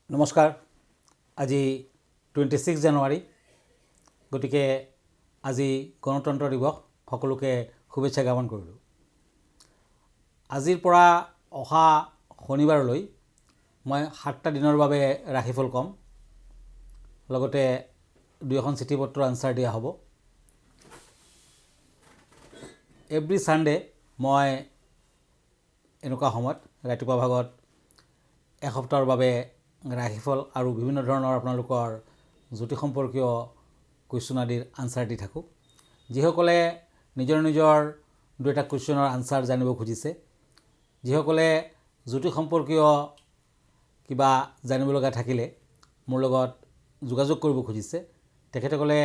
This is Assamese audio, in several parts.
নমস্কাৰ। আজি 26 জানুৱাৰী, গতিকে আজি গণতন্ত্ৰ দিৱস। সকলোকে শুভেচ্ছা জ্ঞাপন কৰিলোঁ। আজিৰ পৰা অহা শনিবাৰলৈ মই 7টা দিনৰ বাবে ৰাশিফল ক'ম, লগতে 2খন চিঠি পত্ৰ আনচাৰ দিয়া হ'ব। এভৰি ছানডে মই এনেকুৱা সময়ত ৰাতিপুৱা ভাগত এসপ্তাহৰ বাবে ৰাশিফল আৰু বিভিন্ন ধৰণৰ আপোনালোকৰ জ্যোতিষ সম্পৰ্কীয় কুৱেশ্যন আদিৰ আনচাৰ দি থাকোঁ। যিসকলে নিজৰ নিজৰ দুটা কুৱেশ্যনৰ আনচাৰ জানিব খুজিছে, যিসকলে জ্যোতিষ সম্পৰ্কীয় কিবা জানিব লগা থাকিলে মোৰ লগত যোগাযোগ কৰিব খুজিছে, তেখেতসকলে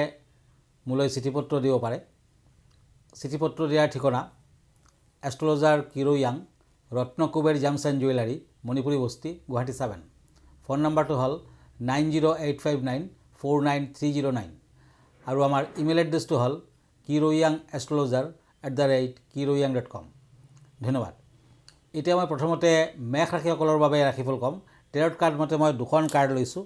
মোলৈ চিঠি পত্ৰ দিব পাৰে। চিঠি পত্ৰ দিয়াৰ ঠিকনা astrologer Cheiro young, Ratnakuber gems and jewellery, Manipuri বস্তি, গুৱাহাটী 7। ফোন নম্বৰটো হ'ল 9085949309 আৰু আমাৰ ইমেইল এড্ৰেছটো হ'ল kiroyangastrologer@kiroyang.com। ধন্যবাদ। এতিয়া মই প্ৰথমতে মেষ ৰাশিসকলৰ বাবে ৰাশিফল ক'ম। টেৰট কাৰ্ড মতে মই 2খন কাৰ্ড লৈছোঁ।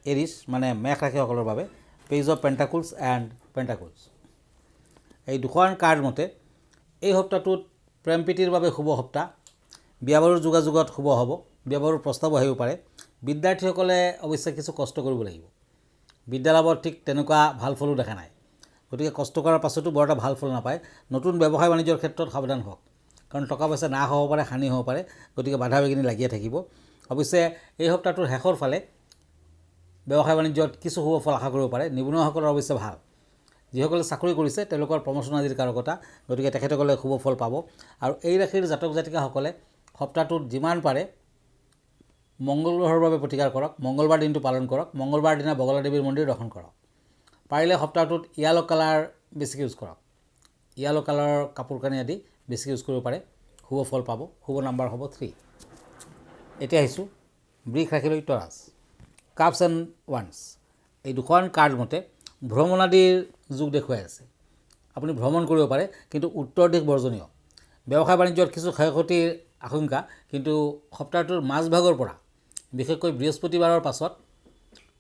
এৰিছ মানে মেষ ৰাশিসকলৰ বাবে পেজ অফ পেণ্টাকুলছ এণ্ড পেণ্টাকুলছ। এই 2খন কাৰ্ড মতে এই সপ্তাহটোত প্ৰেম প্ৰীতিৰ বাবে শুভ সপ্তাহ। বিয়া বাৰুৰ যোগাযোগত শুভ হ'ব। বিয়া বাৰুৰ প্ৰস্তাৱ আহিব পাৰে। বিদ্যাৰ্থীসকলে অৱশ্যে কিছু কষ্ট কৰিব লাগিব। বিদ্যালাভত ঠিক তেনেকুৱা ভাল ফলো দেখা নাই, গতিকে কষ্ট কৰাৰ পাছতো বৰ এটা ভাল ফল নাপায়। নতুন ব্যৱসায় বাণিজ্যৰ ক্ষেত্ৰত সাৱধান হওক, কাৰণ টকা পইচা নাশ হ'ব পাৰে, হানি হ'ব পাৰে, গতিকে বাধা বিঘিনি লাগিয়ে থাকিব। অৱশ্যে এই সপ্তাহটোৰ শেষৰ ফালে ব্যৱসায় বাণিজ্যত কিছু শুভ ফল আশা কৰিব পাৰে। নিবনুৱাসকলৰ অৱশ্যে ভাল। যিসকলে চাকৰি কৰিছে তেওঁলোকৰ প্ৰমোচন আদিৰ কাৰকতা, গতিকে তেখেতসকলে শুভ ফল পাব। আৰু এই ৰাশিৰ জাতক জাতিকাসকলে সপ্তাহটোত যিমান পাৰে মংগল গ্ৰহৰ বাবে প্ৰতিকাৰ কৰক, মংগলবাৰ দিনটো পালন কৰক, মংগলবাৰ দিনা বগলা দেৱীৰ মন্দিৰ দৰ্শন কৰক। পাৰিলে সপ্তাহটোত য়েলো কালাৰ বেছিকৈ ইউজ কৰক। য়েলো কালাৰৰ কাপোৰ কানি আদি বেছিকৈ ইউজ কৰিব পাৰে, শুভ ফল পাব। শুভ নাম্বাৰ হ'ব 3। এতিয়া আহিছোঁ বৃষ ৰাশিলৈ টৰাছ, কাপছ এণ্ড ওৱান্স। এই 2খন কাৰ্ড মতে ভ্ৰমণ আদিৰ যোগ দেখুৱাই আছে। আপুনি ভ্ৰমণ কৰিব পাৰে, কিন্তু উত্তৰ দিশ বৰ্জনীয়। ব্যৱসায় বাণিজ্যত কিছু ক্ষয় ক্ষতিৰ আশংকা, কিন্তু সপ্তাহটোৰ মাজভাগৰ পৰা বিশেষকৈ বৃহস্পতিবাৰৰ পাছত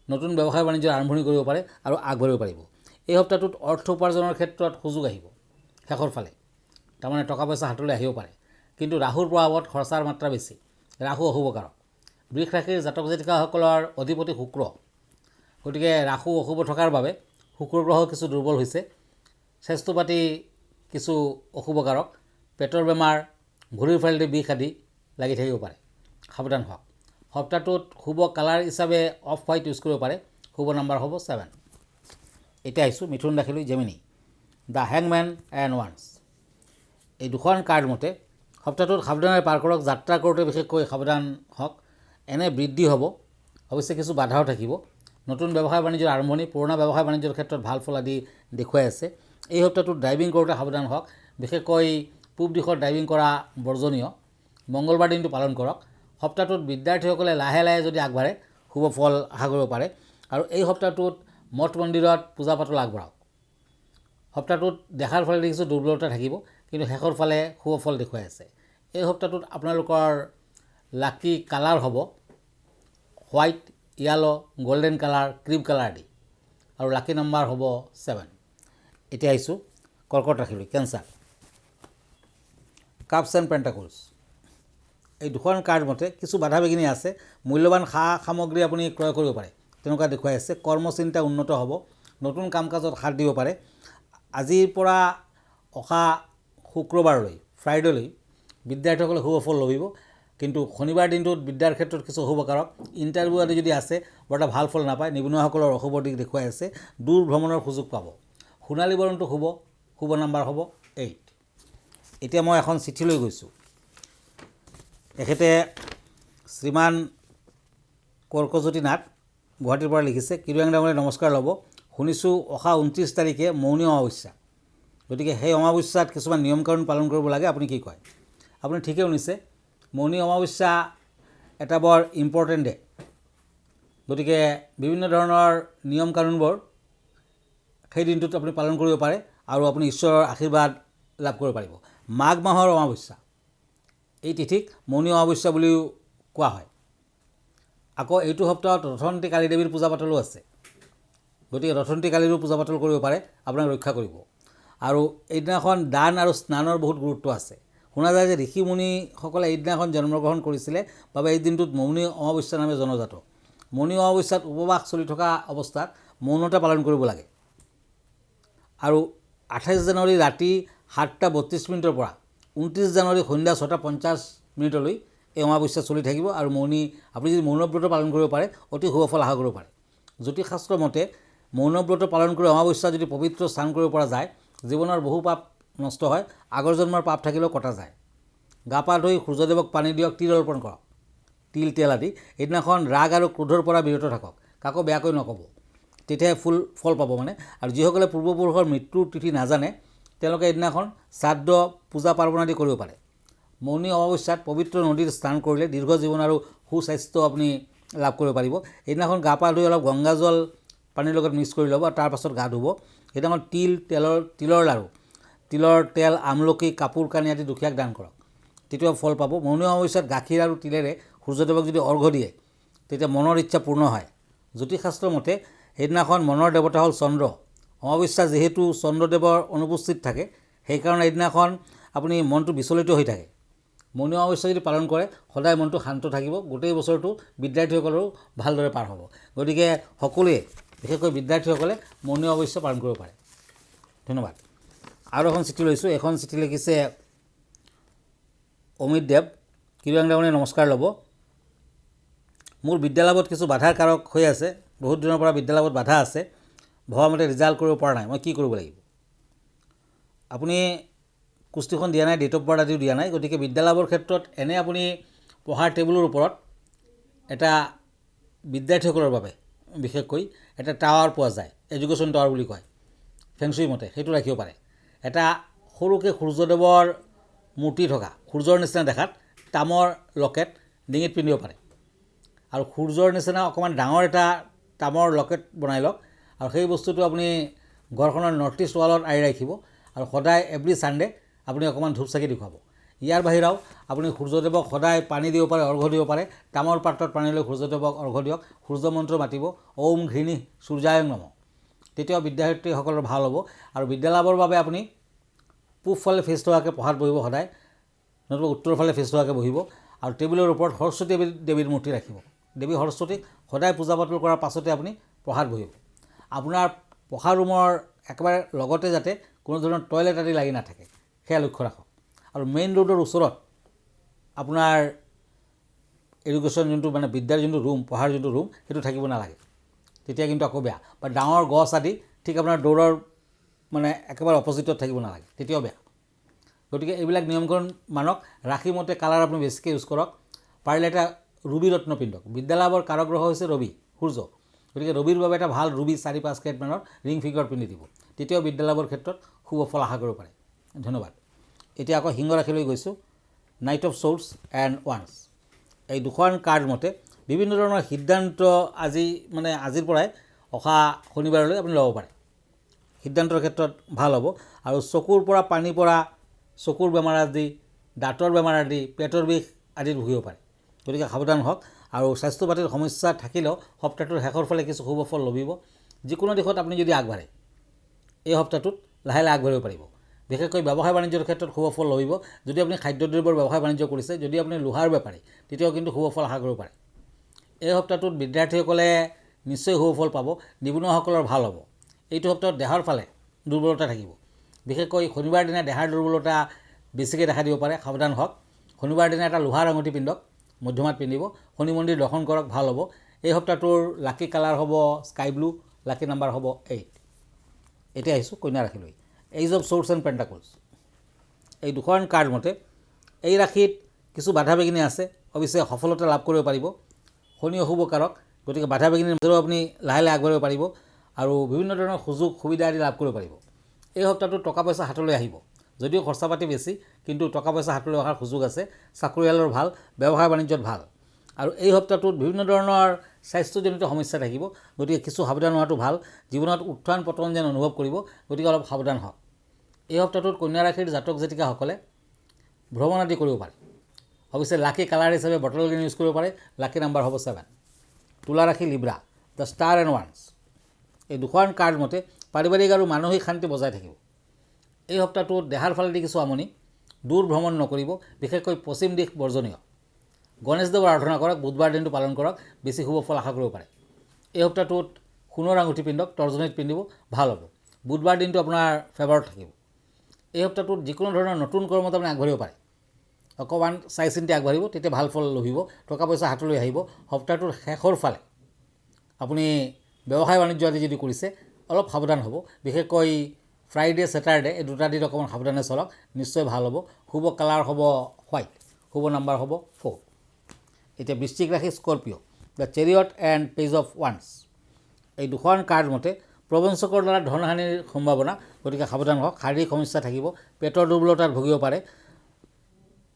নতুন ব্যৱসায় বাণিজ্যৰ আৰম্ভণি কৰিব পাৰে আৰু আগবাঢ়িব পাৰিব। এই সপ্তাহটোত অৰ্থ উপাৰ্জনৰ ক্ষেত্ৰত সুযোগ আহিব শেষৰ ফালে, তাৰমানে টকা পইচা হাতলৈ আহিব পাৰে, কিন্তু ৰাহুৰ প্ৰভাৱত খৰচাৰ মাত্ৰা বেছি। ৰাহু অশুভকাৰক। বৃষ ৰাশিৰ জাতক জাতিকাসকলৰ অধিপতি শুক্ৰ, গতিকে ৰাহু অশুভ থকাৰ বাবে শুক্ৰ গ্ৰহ কিছু দুৰ্বল হৈছে। স্বাস্থ্য পাতি কিছু অশুভকাৰক। পেটৰ বেমাৰ, ভৰিৰ ফালেদি বিষ আদি লাগি থাকিব পাৰে, সাৱধান হওক। সপ্তাহটোত শুভ কালাৰ হিচাপে অফ হোৱাইট ইউজ কৰিব পাৰে। শুভ নাম্বাৰ হ'ব 7। এতিয়া আহিছোঁ মিথুন ৰাশিলৈ জেমিনি, দ্য হেংমেন এণ্ড ওৱান্স। এই 2খন কাৰ্ড মতে সপ্তাহটোত সাৱধানেৰে পাৰ কৰক। যাত্ৰা কৰোঁতে বিশেষকৈ সাৱধান হওক। এনে বৃদ্ধি হ'ব, অৱশ্যে কিছু বাধাও থাকিব। নতুন ব্যৱসায় বাণিজ্যৰ আৰম্ভণি, পুৰণা ব্যৱসায় বাণিজ্যৰ ক্ষেত্ৰত ভাল ফল আদি দেখুৱাই আছে। এই সপ্তাহটোত ড্ৰাইভিং কৰোঁতে সাৱধান হওক, বিশেষকৈ পূব দিশত ড্ৰাইভিং কৰা বৰ্জনীয়। মংগলবাৰ দিনটো পালন কৰক। সপ্তাহটোত বিদ্যাৰ্থীসকলে লাহে লাহে যদি আগবাঢ়ে শুভ ফল আশা কৰিব পাৰে। আৰু এই সপ্তাহটোত মঠ মন্দিৰত পূজা পাতল আগবঢ়াওক। সপ্তাহটোত দেখাৰ ফালে কিছু দুৰ্বলতা থাকিব, কিন্তু শেষৰ ফালে শুভ ফল দেখুৱাই আছে। এই সপ্তাহটোত আপোনালোকৰ লাকি কালাৰ হ'ব white, yellow, golden colour, cream colour আদি, আৰু লাকি নাম্বাৰ হ'ব 7। এতিয়া আহিছোঁ কৰ্কট ৰাশিলৈ কেঞ্চাৰ, কাপছ এণ্ড পেণ্টাকুলছ। এই 2খন কাৰ্ড মতে কিছু বাধা বিঘিনি আছে। মূল্যৱান সা সামগ্ৰী আপুনি ক্ৰয় কৰিব পাৰে, তেনেকুৱা দেখুৱাই আছে। কৰ্মচিন্তা উন্নত হ'ব। নতুন কাম কাজত হাত দিব পাৰে। আজিৰ পৰা অহা শুক্ৰবাৰলৈ, ফ্ৰাইডেলৈ বিদ্যাৰ্থীসকলে শুভ ফল লভিব, কিন্তু শনিবাৰ দিনটোত বিদ্যাৰ ক্ষেত্ৰত কিছু অশুভকাৰক। ইণ্টাৰভিউ আদি যদি আছে বৰ এটা ভাল ফল নাপায়। নিবনুৱাসকলৰ অশুভ দিশ দেখুৱাই আছে। দূৰ ভ্ৰমণৰ সুযোগ পাব। সোণালী বৰণটো শুভ। শুভ নাম্বাৰ হ'ব 8। এতিয়া মই এখন চিঠি লৈ গৈছোঁ। এখেতে শ্ৰীমান কৰ্কজ্যোতি নাথ, গুৱাহাটীৰ পৰা লিখিছে। কিৰোয়াং ডাঙৰীয়া নমস্কাৰ ল'ব। শুনিছোঁ অহা 29 তাৰিখে মৌনী অমাৱস্যা, গতিকে সেই অমাৱস্যাত কিছুমান নিয়মকানুন পালন কৰিব লাগে, আপুনি কি কয়? আপুনি ঠিকেই শুনিছে। মৌনী অমাৱস্যা এটা বৰ ইম্পৰ্টেণ্ট ডে, গতিকে বিভিন্ন ধৰণৰ নিয়ম কানুনবোৰ সেই দিনটোত আপুনি পালন কৰিব পাৰে আৰু আপুনি ঈশ্বৰৰ আশীৰ্বাদ লাভ কৰিব পাৰিব। মাঘ মাহৰ অমাৱস্যা, এই তিথিক মৌনী অমাৱস্যা বুলিও কোৱা হয়। আকৌ এইটো সপ্তাহত ৰথন্তী কালী দেৱীৰ পূজা পাতলো আছে, গতিকে ৰথন্তী কালীৰো পূজা পাতল কৰিব পাৰে, আপোনাক ৰক্ষা কৰিব। আৰু এইদিনাখন দান আৰু স্নানৰ বহুত গুৰুত্ব আছে। শুনা যায় যে ঋষি মুনিসকলে এইদিনাখন জন্মগ্ৰহণ কৰিছিলে বাবে এই দিনটোত মৌনী অমাৱস্যা নামে জনাজাত। মৌনী অমাৱস্যাত উপবাস চলি থকা অৱস্থাত মৌনতা পালন কৰিব লাগে। আৰু 28 জানুৱাৰী ৰাতি 7:32 পৰা 29 জানুৱাৰী সন্ধ্যা 6:50 এই অমাৱস্যা চলি থাকিব। আৰু আপুনি যদি মৌনব্ৰত পালন কৰিব পাৰে অতি শুভ ফল আশা কৰিব পাৰে। জ্যোতিষশাস্ত্ৰ মতে মৌনব্ৰত পালন কৰি অমাৱস্যা যদি পবিত্ৰ স্নান কৰিব পৰা যায়, জীৱনৰ বহু পাপ নষ্ট হয়, আগৰ জন্মৰ পাপ থাকিলেও কটা যায়। গা পা ধুই সূৰ্যদেৱক পানী দিয়ক, তিল অৰ্পণ কৰক, তিল তেল আদি। এইদিনাখন ৰাগ আৰু ক্ৰোধৰ পৰা বিৰত থাকক, কাকো বেয়াকৈ নক'ব, তেতিয়াহে ফল পাব মানে। আৰু যিসকলে পূৰ্বপুৰুষৰ মৃত্যুৰ তিথি নাজানে তেওঁলোকে এইদিনাখন শ্ৰাদ্ধ পূজা পাৰ্বণ আদি কৰিব পাৰে। মৌনী অমাৱস্যাত পবিত্ৰ নদীত স্নান কৰিলে দীৰ্ঘ জীৱন আৰু সুস্বাস্থ্য আপুনি লাভ কৰিব পাৰিব। এইদিনাখন গা পা ধুই অলপ গংগাজল পানীৰ লগত মিক্স কৰি ল'ব আৰু তাৰপাছত গা ধুব। সেইদিনাখন তিলৰ লাড়ু, তিলৰ তেল, আমলখি, কাপোৰ কানি আদি দুখীয়াক দান কৰক, তেতিয়া ফল পাব। মৌনী অমাৱস্যাত গাখীৰ আৰু তিলেৰে সূৰ্যদেৱক যদি অৰ্ঘ্য দিয়ে তেতিয়া মনৰ ইচ্ছা পূৰ্ণ হয়। জ্যোতিষশাস্ত্ৰ মতে সেইদিনাখন মনৰ দেৱতা হ'ল চন্দ্ৰ। অমাৱস্যা যিহেতু চন্দ্ৰদেৱৰ অনুপস্থিত থাকে, সেইকাৰণে এইদিনাখন আপুনি মনটো বিচলিত হৈ থাকে। মৌনী অমাৱস্যা যদি পালন কৰে সদায় মনটো শান্ত থাকিব, গোটেই বছৰটো বিদ্যাৰ্থীসকলেও ভালদৰে পাৰ হ'ব। গতিকে সকলোৱে, বিশেষকৈ বিদ্যাৰ্থীসকলে মৌনী অমাৱস্যা পালন কৰিব পাৰে। ধন্যবাদ। আৰু এখন চিঠি লৈছোঁ। এখন চিঠি লিখিছে অমিত দেৱ। কিৰংদামনে নমস্কাৰ ল'ব। মোৰ বিদ্যালাভত কিছু বাধাৰ কাৰক হৈ আছে। বহুত দিনৰ পৰা বিদ্যালাভত বাধা আছে, ভবামতে ৰিজাল্ট কৰিব পৰা নাই। মই কি কৰিব লাগিব? আপুনি কুস্তিখন দিয়া নাই, ডেট অফ বাৰ্থ আদিও দিয়া নাই। গতিকে বিদ্যালাভৰ ক্ষেত্ৰত এনে আপুনি পঢ়াৰ টেবুলৰ ওপৰত এটা বিদ্যাৰ্থীসকলৰ বাবে বিশেষকৈ এটা টাৱাৰ পোৱা যায়, এডুকেশ্যন টাৱাৰ বুলি কয় ফেংচুই মতে, সেইটো ৰাখিব পাৰে। এটা সৰুকৈ সূৰ্যদেৱৰ মূৰ্তি থকা, সূৰ্যৰ নিচিনা দেখাত তামৰ লকেট ডিঙিত পিন্ধিব পাৰে। আৰু সূৰ্যৰ নিচিনা অকণমান ডাঙৰ এটা তামৰ লকেট বনাই লওক আৰু সেই বস্তুটো আপুনি ঘৰখনৰ নৰ্থ ইষ্ট ৱালত আঁৰি ৰাখিব। আৰু সদায় এভৰি ছানডে আপুনি অকণমান ধূপ চাকি দেখুৱাব। ইয়াৰ বাহিৰেও আপুনি সূৰ্যদেৱক সদায় পানী দিব পাৰে, অৰ্ঘ্য দিব পাৰে। তামৰ পাত্ৰত পানী লৈ সূৰ্যদেৱক অৰ্ঘ্য দিয়ক, সূৰ্য মন্ত্ৰ মাতিব, ওম ঘৃণী সূৰ্যায় নমঃ। তেতিয়াও বিদ্যাৰ্থীসকলৰ ভাল হ'ব। আৰু বিদ্যালাভৰ বাবে আপুনি পূবফালে ফেচ হোৱাকৈ পঢ়াত বহিব সদায়, নতুবা উত্তৰ ফালে ফেচ হোৱাকৈ বহিব। আৰু টেবুলৰ ওপৰত সৰস্বতী দেৱীৰ মূৰ্তি ৰাখিব। দেৱী সৰস্বতীক সদায় পূজা পাতল কৰাৰ পাছতে আপুনি পঢ়াত বহিব। আপোনাৰ পঢ়া ৰুমৰ একেবাৰে লগতে যাতে কোনো ধৰণৰ টয়লেট আদি লাগি নাথাকে, সেয়া লক্ষ্য ৰাখক। আৰু মেইন ৰোডৰ ওচৰত আপোনাৰ এডুকেশ্যন যোনটো মানে বিদ্যাৰ যোনটো ৰুম, পঢ়াৰ যোনটো ৰুম, সেইটো থাকিব নালাগে, তেতিয়া কিন্তু আকৌ বেয়া। বা ডাঙৰ গছ আদি ঠিক আপোনাৰ দৌৰৰ মানে একেবাৰে অপজিটত থাকিব নালাগে, তেতিয়াও বেয়া। গতিকে এইবিলাক নিয়মকৰণ মানক। ৰাশি মতে কালাৰ আপুনি বেছিকৈ ইউজ কৰক। পাৰিলে এটা ৰুবি ৰত্ন পিন্ধক। বিদ্যালাভৰ কাৰক গ্ৰহ হৈছে ৰবি, সূৰ্য। গতিকে ৰবিৰ বাবে এটা ভাল ৰুবি 4-5 কেৰেটমানৰ ৰিং ফিংগাৰ পিন্ধি দিব, তেতিয়াও বিদ্যালাভৰ ক্ষেত্ৰত শুভ ফল আশা কৰিব পাৰে। ধন্যবাদ। এতিয়া আকৌ সিংহ ৰাশিলৈ গৈছোঁ। নাইট অফ শ্বৰ্ডছ এণ্ড ওৱান্স। এই দুখন কাৰ্ড মতে বিভিন্ন ধৰণৰ সিদ্ধান্ত আজিৰ পৰাই অহা শনিবাৰলৈ আপুনি ল'ব পাৰে। সিদ্ধান্তৰ ক্ষেত্ৰত ভাল হ'ব। আৰু চকুৰ পৰা পানী পৰা, চকুৰ বেমাৰ আদি, দাঁতৰ বেমাৰ আদি, পেটৰ বিষ আদিত ভুগিব পাৰে। গতিকে সাৱধান হওক। আৰু স্বাস্থ্য পাতিৰ সমস্যা থাকিলেও সপ্তাহটোৰ শেষৰ ফালে কিছু শুভ ফল লভিব। যিকোনো দিশত আপুনি যদি আগবাঢ়ে এই সপ্তাহটোত লাহে লাহে আগবাঢ়িব পাৰিব। বিশেষকৈ ব্যৱসায় বাণিজ্যৰ ক্ষেত্ৰত শুভ ফল লভিব। যদি আপুনি খাদ্যদ্ৰব্যৰ ব্যৱসায় বাণিজ্য কৰিছে, যদি আপুনি লোহাৰ বেপাৰী, তেতিয়াও কিন্তু শুভ ফল আশা কৰিব পাৰে। এই সপ্তাহটোত বিদ্যাৰ্থীসকলে নিশ্চয় শুভ ফল পাব। নিবনুৱাসকলৰ ভাল হ'ব। এইটো সপ্তাহত দেহৰ ফালে দুৰ্বলতা থাকিব। বিশেষকৈ শনিবাৰ দিনা দেহাৰ দুৰ্বলতা বেছিকৈ দেখা দিব পাৰে, সাৱধান হওক। শনিবাৰ দিনা এটা লোহাৰ আঙুঠি পিন্ধক, মধ্যমাত পিন্ধিব। শনি মন্দিৰ দৰ্শন কৰক, ভাল হ'ব। এই সপ্তাহটোৰ লাকি কালাৰ হ'ব স্কাই ব্লু, লাকি নাম্বাৰ হ'ব 8। এতিয়া আহিছোঁ কন্যা ৰাশিলৈ। Eight of swords and pentacles. এই দুখন কাৰ্ড মতে এই ৰাশিত কিছু বাধা বিঘিনি আছে, অৱশ্যে সফলতা লাভ কৰিব পাৰিব। শনি অশুভ কাৰক, গতিকে বাধা বিঘিনিৰ মাজেৰেও আপুনি লাহে লাহে আগবাঢ়িব পাৰিব আৰু বিভিন্ন ধৰণৰ সুযোগ সুবিধা আদি লাভ কৰিব পাৰিব। এই সপ্তাহটোত টকা পইচা হাতলৈ আহিব। যদিও খৰচা পাতি বেছি, কিন্তু টকা পইচা হাতলৈ অহাৰ সুযোগ আছে। চাকৰিয়ালৰ ভাল, ব্যৱসায় বাণিজ্যত ভাল। আৰু এই সপ্তাহটোত বিভিন্ন ধৰণৰ স্বাস্থ্যজনিত সমস্যা থাকিব, গতিকে কিছু সাৱধান হোৱাটো ভাল। জীৱনত উত্থান পতন যেন অনুভৱ কৰিব, গতিকে অলপ সাৱধান হওক। এই সপ্তাহটোত কন্যা ৰাশিৰ জাতক জাতিকাসকলে ভ্ৰমণ আদি কৰিব পাৰে। অৱশ্যে লাকি কালাৰ হিচাপে বটল গ্ৰীণ ইউজ কৰিব পাৰে। লাকি নাম্বাৰ হ'ব 7। তুলা ৰাশি লিব্ৰা, দ্য ষ্টাৰ এণ্ড ওৱান্স। এই দুখন কাৰ্ড মতে পাৰিবাৰিক আৰু মানসিক শান্তি বজাই থাকিব। এই সপ্তাহটোত দেহাৰ ফালেদি কিছু আমনি, দূৰ ভ্ৰমণ নকৰিব, বিশেষকৈ পশ্চিম দিশ বৰ্জনীয়। গণেশদেৱৰ আৰাধনা কৰক, বুধবাৰ দিনটো পালন কৰক, বেছি শুভ ফল আশা কৰিব পাৰে। এই সপ্তাহটোত সোণৰ আঙুঠি পিন্ধক, তৰ্জনীত পিন্ধিব, ভাল হ'ব। বুধবাৰ দিনটো আপোনাৰ ফেভাৰত থাকিব। এই সপ্তাহটোত যিকোনো ধৰণৰ নতুন কৰ্মত আপুনি আগবাঢ়িব পাৰে। অকণমান চাই চিন্তি আগবাঢ়িব, তেতিয়া ভাল ফল লভিব, টকা পইচা হাতলৈ আহিব। সপ্তাহটোৰ শেষৰ ফালে আপুনি ব্যৱসায় বাণিজ্য আদি যদি কৰিছে অলপ সাৱধান হ'ব, বিশেষকৈ ফ্ৰাইডে ছেটাৰডে এই দুটা দিন অকণমান সাৱধানে চলক, নিশ্চয় ভাল হ'ব। শুভ কালাৰ হ'ব হোৱাইট, শুভ নাম্বাৰ হ'ব 4। এতিয়া বৃশ্চিক ৰাশি Scorpio', the chariot and page of ওৱান্স। এই দুখন কাৰ্ড মতে প্ৰবঞ্চকৰ দ্বাৰা ধনহানিৰ সম্ভাৱনা, গতিকে সাৱধান হওক। শাৰীৰিক সমস্যা থাকিব, পেটৰ দুৰ্বলতাত ভুগিব পাৰে।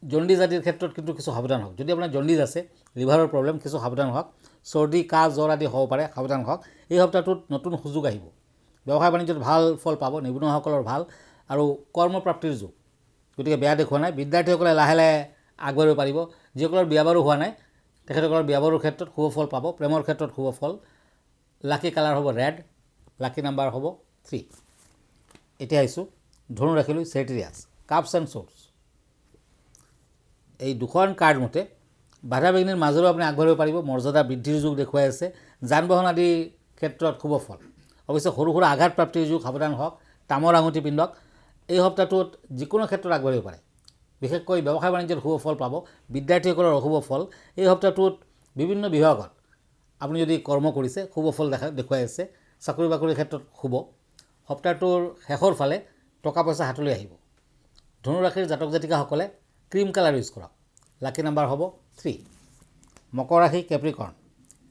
জণ্ডিজ আদিৰ ক্ষেত্ৰত কিন্তু কিছু সাৱধান হওক। যদি আপোনাৰ জণ্ডিজ আছে, লিভাৰৰ প্ৰব্লেম, কিছু সাৱধান হওক। চৰ্দি, কাহ, জ্বৰ আদি হ'ব পাৰে, সাৱধান হওক। এই সপ্তাহটোত নতুন সুযোগ আহিব, ব্যৱসায় বাণিজ্যত ভাল ফল পাব, নিবনুৱাসকলৰ ভাল আৰু কৰ্মপ্ৰাপ্তিৰ যুগ, গতিকে বেয়া দেখুওৱা নাই। বিদ্যাৰ্থীসকলে লাহে লাহে আগবাঢ়িব পাৰিব। যিসকলৰ বিয়া বাৰু হোৱা নাই তেখেতসকলৰ বিয়া বাৰুৰ ক্ষেত্ৰত শুভ ফল পাব, প্ৰেমৰ ক্ষেত্ৰত শুভ ফল। লাকি কালাৰ হ'ব ৰেড, লাকি নাম্বাৰ হ'ব 3। এতিয়া আহিছোঁ ধনু ৰাশিলৈ, চেৰিয়াছ, কাপছ এণ্ড শ্বৰ্টছ। এই দুখন কাৰ্ড মতে বাধা বিঘ্নিৰ মাজেৰেও আপুনি আগবাঢ়িব পাৰিব, মৰ্যাদা বৃদ্ধিৰ যুগ দেখুৱাই আছে। যান বাহন আদিৰ ক্ষেত্ৰত শুভ ফল, অৱশ্যে সৰু সুৰা আঘাত প্ৰাপ্তিৰ যুগ, সাৱধান হওক। তামৰ আঙুঠি পিন্ধক। এই সপ্তাহটোত যিকোনো ক্ষেত্ৰত আগবাঢ়িব পাৰে, বিশেষকৈ ব্যৱসায় বাণিজ্যত শুভ ফল পাব। বিদ্যাৰ্থীসকলৰ অশুভ ফল। এই সপ্তাহটোত বিভিন্ন বিভাগত আপুনি যদি কৰ্ম কৰিছে শুভ ফল দেখুৱাই আছে। চাকৰি বাকৰিৰ ক্ষেত্ৰত শুভ। সপ্তাহটোৰ শেষৰ ফালে টকা পইচা হাতলৈ আহিব। ধনুৰাশিৰ জাতক জাতিকাসকলে ক্ৰীম কালাৰ ইউজ কৰক, লাকি নাম্বাৰ হ'ব 3। মকৰ ৰাশি Capricorn,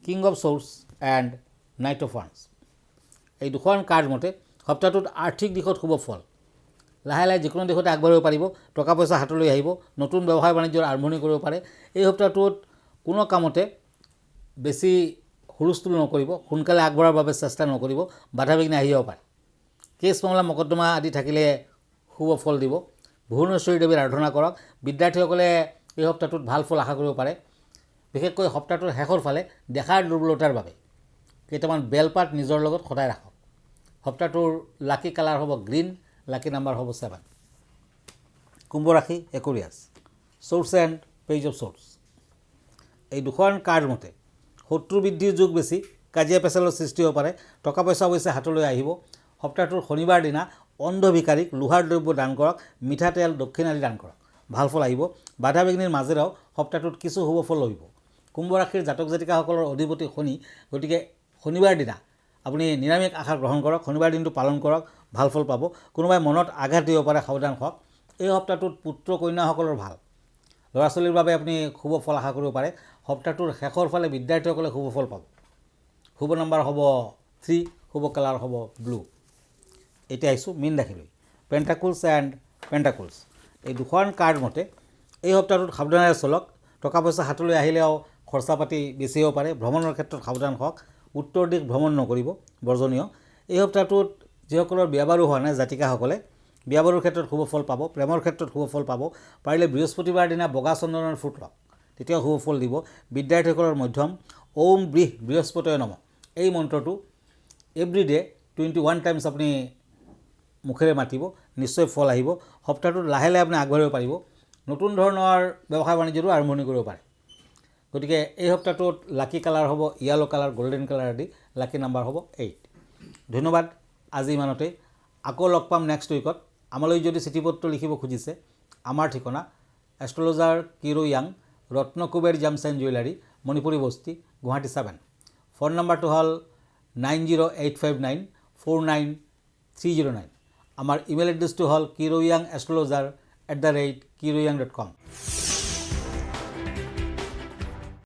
king of swords and knight of ওৱান্স। এই দুখন কাৰ্ড মতে সপ্তাহটোত আৰ্থিক দিশত শুভ ফল, লাহে লাহে যিকোনো দিশতে আগবাঢ়িব পাৰিব, টকা পইচা হাতলৈ আহিব, নতুন ব্যৱসায় বাণিজ্যৰ আৰম্ভণি কৰিব পাৰে। এই সপ্তাহটোত কোনো কামতে বেছি হুলস্থুল নকৰিব, সোনকালে আগবঢ়াৰ বাবে চেষ্টা নকৰিব, বাধা বিঘ্নি আহি যাব পাৰে। কেছ মামলা মকদ্দমা আদি থাকিলে শুভ ফল দিব। ভুৱনেশ্বৰী দেৱীৰ আৰাধনা কৰক। বিদ্যাৰ্থীসকলে এই সপ্তাহটোত ভাল ফল আশা কৰিব পাৰে, বিশেষকৈ সপ্তাহটোৰ শেষৰ ফালে দেখাৰ দুৰ্বলতাৰ বাবে কেইটামান বেলপাত নিজৰ লগত সদায় ৰাখক। সপ্তাহটোৰ লাকি কালাৰ হ'ব গ্ৰীণ, লাকি নাম্বাৰ হ'ব 7। কুম্ভ ৰাশি Aquarius, swords and page of swords. এই দুখন কাৰ্ড মতে শত্ৰু বৃদ্ধিৰ যুগ বেছি, কাজিয়া পেচালৰ সৃষ্টি হ'ব পাৰে, টকা পইচা অৱশ্যে হাতলৈ আহিব। সপ্তাহটোৰ শনিবাৰ দিনা অন্ধ ভিকাৰীক লোহাৰ দ্ৰব্য দান কৰক, মিঠাতেল, দক্ষিণ আদি দান কৰক, ভাল ফল আহিব। বাধা বিঘ্নিৰ মাজেৰেও সপ্তাহটোত কিছু শুভ ফল লভিব। কুম্ভ ৰাশিৰ জাতক জাতিকাসকলৰ অধিপতি শনি, গতিকে শনিবাৰ দিনা আপুনি নিৰামিষ আহাৰ গ্ৰহণ কৰক, শনিবাৰ দিনটো পালন কৰক, ভাল ফল পাব। কোনোবাই মনত আঘাত দিব পাৰে, সাৱধান হওক। এই সপ্তাহটোত পুত্ৰ কন্যাসকলৰ ভাল, ল'ৰা ছোৱালীৰ বাবে আপুনি শুভ ফল আশা কৰিব পাৰে। সপ্তাহটোৰ শেষৰ ফালে বিদ্যাৰ্থীসকলে শুভ ফল পাব। শুভ নাম্বাৰ হ'ব 3, শুভ কালাৰ হ'ব ব্লু। এতিয়া আহিছোঁ মীন ৰাশিলৈ, পেণ্টাকুলছ এণ্ড পেণ্টাকুলছ। এই দুখন কাৰ্ড মতে এই সপ্তাহটোত সাৱধানেৰে চলক। টকা পইচা হাতলৈ আহিলেও খৰচা পাতি বেছি হ'ব পাৰে, ভ্ৰমণৰ ক্ষেত্ৰত সাৱধান হওক। উত্তৰ দিশ ভ্ৰমণ নকৰিব, বৰ্জনীয়। এই সপ্তাহটোত যিসকলৰ বিয়া বাৰু হোৱা নাই জাতিকাসকলে বিয়া বাৰুৰ ক্ষেত্ৰত শুভ ফল পাব, প্ৰেমৰ ক্ষেত্ৰত শুভ ফল পাব। পাৰিলে বৃহস্পতিবাৰ দিনা বগা চন্দনৰ ফুট লওক, তেতিয়াও শুভ ফল দিব। বিদ্যাৰ্থীসকলৰ মধ্যম ওম বৃহস্পতয়ে নমঃ এই মন্ত্ৰটো এভৰিডে 21 টাইমছ আপুনি মুখেৰে মাতিব, নিশ্চয় ফল আহিব। সপ্তাহটোত লাহে লাহে আপুনি আগবাঢ়িব পাৰিব, নতুন ধৰণৰ ব্যৱসায় বাণিজ্যৰো আৰম্ভণি কৰিব পাৰে। গতিকে এই সপ্তাহটোত লাকি কালাৰ হ'ব য়েলো কালাৰ, গল্ডেন কালাৰ আদি, লাকি নাম্বাৰ হ'ব 8। ধন্যবাদ, আজি ইমানতেই। আকৌ লগ পাম নেক্সট উইকত। আমালৈ যদি চিঠি পত্ৰ লিখিব খুজিছে, আমাৰ ঠিকনা astrologer Cheiro young, Ratnakuber gems and jewellery, Manipuri বস্তি, গুৱাহাটী 7। ফোন নম্বৰটো হ'ল 9085949309। আমাৰ ইমেইল এড্ৰেছটো হ'ল kiroyangastrologer@kiroyang.com।